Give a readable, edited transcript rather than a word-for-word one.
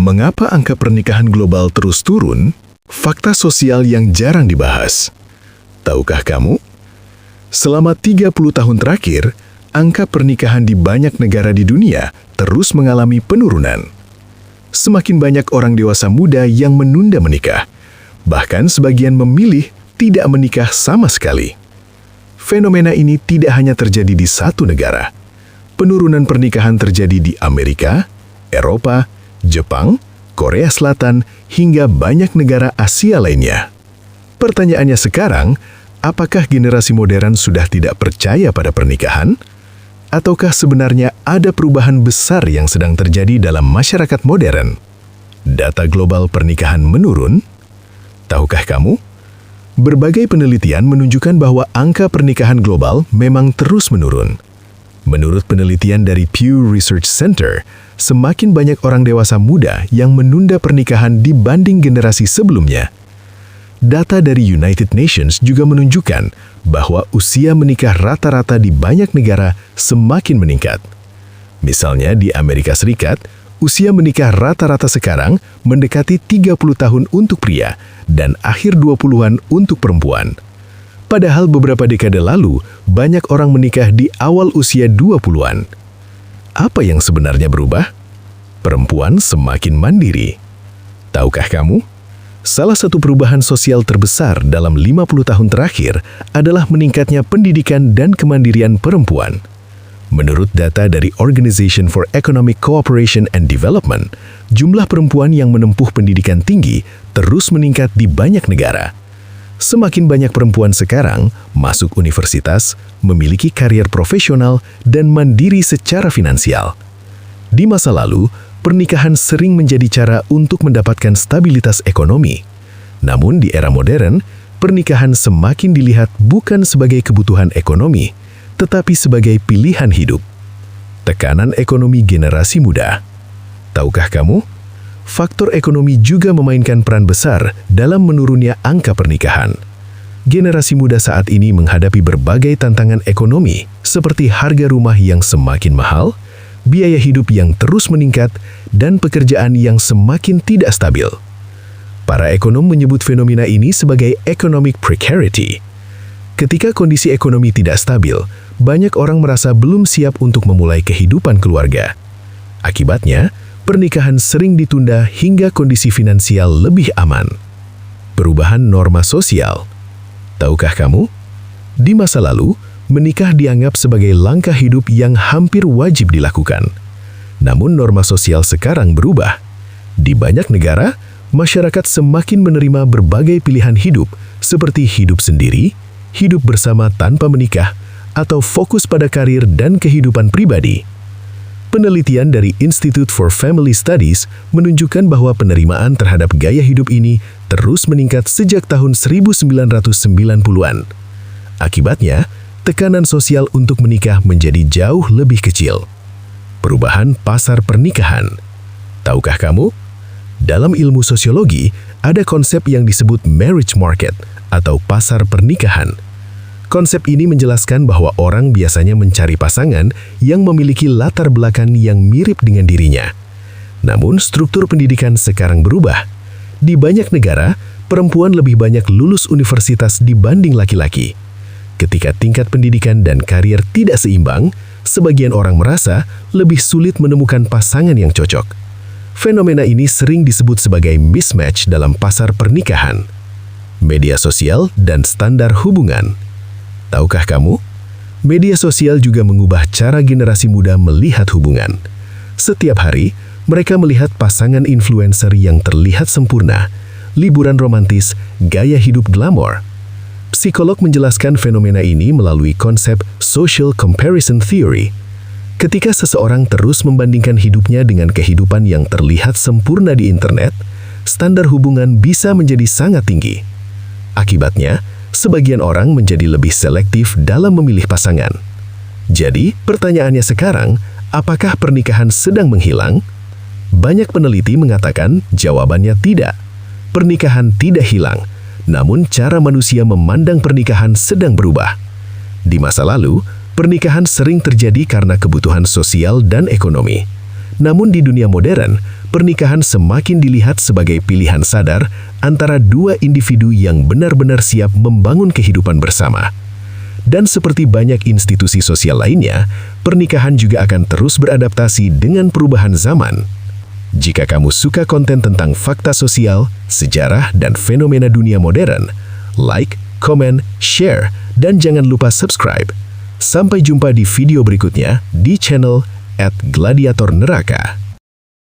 Mengapa angka pernikahan global terus turun? Fakta sosial yang jarang dibahas. Tahukah kamu? Selama 30 tahun terakhir, angka pernikahan di banyak negara di dunia terus mengalami penurunan. Semakin banyak orang dewasa muda yang menunda menikah. Bahkan sebagian memilih tidak menikah sama sekali. Fenomena ini tidak hanya terjadi di satu negara. Penurunan pernikahan terjadi di Amerika, Eropa, Jepang, Korea Selatan, hingga banyak negara Asia lainnya. Pertanyaannya sekarang, apakah generasi modern sudah tidak percaya pada pernikahan? Ataukah sebenarnya ada perubahan besar yang sedang terjadi dalam masyarakat modern? Data global pernikahan menurun? Tahukah kamu? Berbagai penelitian menunjukkan bahwa angka pernikahan global memang terus menurun. Menurut penelitian dari Pew Research Center, semakin banyak orang dewasa muda yang menunda pernikahan dibanding generasi sebelumnya. Data dari United Nations juga menunjukkan bahwa usia menikah rata-rata di banyak negara semakin meningkat. Misalnya di Amerika Serikat, usia menikah rata-rata sekarang mendekati 30 tahun untuk pria dan akhir 20-an untuk perempuan. Padahal beberapa dekade lalu, banyak orang menikah di awal usia 20-an. Apa yang sebenarnya berubah? Perempuan semakin mandiri. Tahukah kamu? Salah satu perubahan sosial terbesar dalam 50 tahun terakhir adalah meningkatnya pendidikan dan kemandirian perempuan. Menurut data dari Organization for Economic Cooperation and Development, jumlah perempuan yang menempuh pendidikan tinggi terus meningkat di banyak negara. Semakin banyak perempuan sekarang masuk universitas, memiliki karier profesional, dan mandiri secara finansial. Di masa lalu, pernikahan sering menjadi cara untuk mendapatkan stabilitas ekonomi. Namun di era modern, pernikahan semakin dilihat bukan sebagai kebutuhan ekonomi, tetapi sebagai pilihan hidup. Tekanan ekonomi generasi muda. Tahukah kamu? Faktor ekonomi juga memainkan peran besar dalam menurunnya angka pernikahan. Generasi muda saat ini menghadapi berbagai tantangan ekonomi, seperti harga rumah yang semakin mahal, biaya hidup yang terus meningkat, dan pekerjaan yang semakin tidak stabil. Para ekonom menyebut fenomena ini sebagai economic precarity. Ketika kondisi ekonomi tidak stabil, banyak orang merasa belum siap untuk memulai kehidupan keluarga. Akibatnya, pernikahan sering ditunda hingga kondisi finansial lebih aman. Perubahan norma sosial. Tahukah kamu? Di masa lalu, menikah dianggap sebagai langkah hidup yang hampir wajib dilakukan. Namun norma sosial sekarang berubah. Di banyak negara, masyarakat semakin menerima berbagai pilihan hidup seperti hidup sendiri, hidup bersama tanpa menikah, atau fokus pada karir dan kehidupan pribadi. Penelitian dari Institute for Family Studies menunjukkan bahwa penerimaan terhadap gaya hidup ini terus meningkat sejak tahun 1990-an. Akibatnya, tekanan sosial untuk menikah menjadi jauh lebih kecil. Perubahan pasar pernikahan. Tahukah kamu? Dalam ilmu sosiologi, ada konsep yang disebut marriage market atau pasar pernikahan. Konsep ini menjelaskan bahwa orang biasanya mencari pasangan yang memiliki latar belakang yang mirip dengan dirinya. Namun, struktur pendidikan sekarang berubah. Di banyak negara, perempuan lebih banyak lulus universitas dibanding laki-laki. Ketika tingkat pendidikan dan karier tidak seimbang, sebagian orang merasa lebih sulit menemukan pasangan yang cocok. Fenomena ini sering disebut sebagai mismatch dalam pasar pernikahan. Media sosial dan standar hubungan. Tahukah kamu? Media sosial juga mengubah cara generasi muda melihat hubungan. Setiap hari, mereka melihat pasangan influencer yang terlihat sempurna, liburan romantis, gaya hidup glamor. Psikolog menjelaskan fenomena ini melalui konsep social comparison theory. Ketika seseorang terus membandingkan hidupnya dengan kehidupan yang terlihat sempurna di internet, standar hubungan bisa menjadi sangat tinggi. Akibatnya, sebagian orang menjadi lebih selektif dalam memilih pasangan. Jadi, pertanyaannya sekarang, apakah pernikahan sedang menghilang? Banyak peneliti mengatakan jawabannya tidak. Pernikahan tidak hilang, namun cara manusia memandang pernikahan sedang berubah. Di masa lalu, pernikahan sering terjadi karena kebutuhan sosial dan ekonomi. Namun di dunia modern, pernikahan semakin dilihat sebagai pilihan sadar antara dua individu yang benar-benar siap membangun kehidupan bersama. Dan seperti banyak institusi sosial lainnya, pernikahan juga akan terus beradaptasi dengan perubahan zaman. Jika kamu suka konten tentang fakta sosial, sejarah, dan fenomena dunia modern, like, komen, share, dan jangan lupa subscribe. Sampai jumpa di video berikutnya di channel @gladiator neraka.